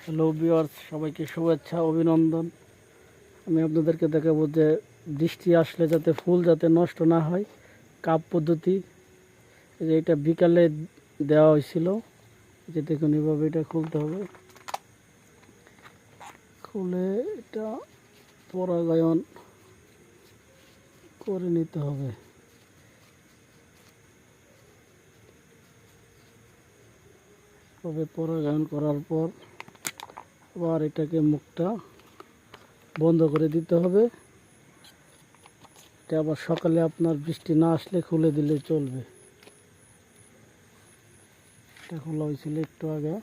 Hello viewers, সবাইকে শুভেচ্ছা অভিনন্দন। আমি আপনাদেরকে দেখাবো যে বৃষ্টি আসলে যাতে ফুল যাতে নষ্ট না হয়, কাপ পদ্ধতি। এই যে এটা বিকালে দেওয়া হয়েছিল, যে দেখুন এভাবে এটা খুলতে হবে। খুলে এটা পরাগায়ন করে নিতে হবে। তবে পরাগায়ন করার পর আবার এটাকে মুখটা বন্ধ করে দিতে হবে। এটা আবার সকালে আপনার বৃষ্টি না আসলে খুলে দিলে চলবে। এটা খোলা হয়েছিল একটু আগে,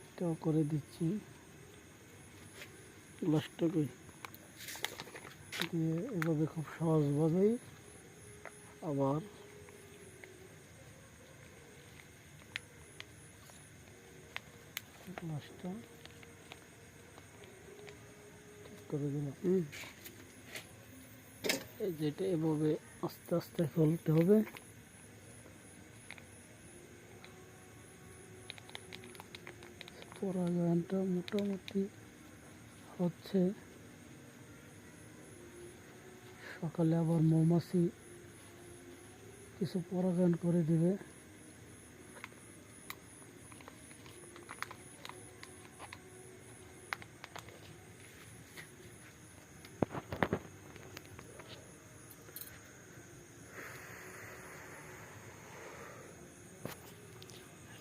এটাও করে দিচ্ছি। গ্লাসটাকে দিয়ে এভাবে খুব সহজভাবেই আবার গ্লাসটা ঠিক করে দিলাম। এই যেটা এভাবে আস্তে আস্তে খুলতে হবে। পরাগায়নটা মোটামুটি হচ্ছে। সকালে আবার মৌমাছি কিছু পরাগায়ন করে দিবে।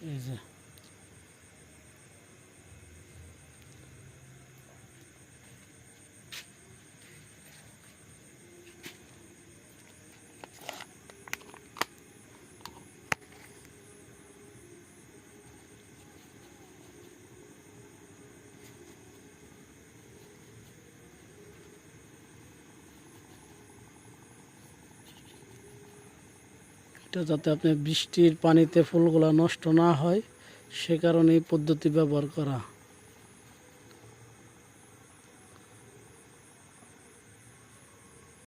এই যে এটা যাতে আপনার বৃষ্টির পানিতে ফুলগুলা নষ্ট না হয়, সে কারণে এই পদ্ধতি ব্যবহার করা।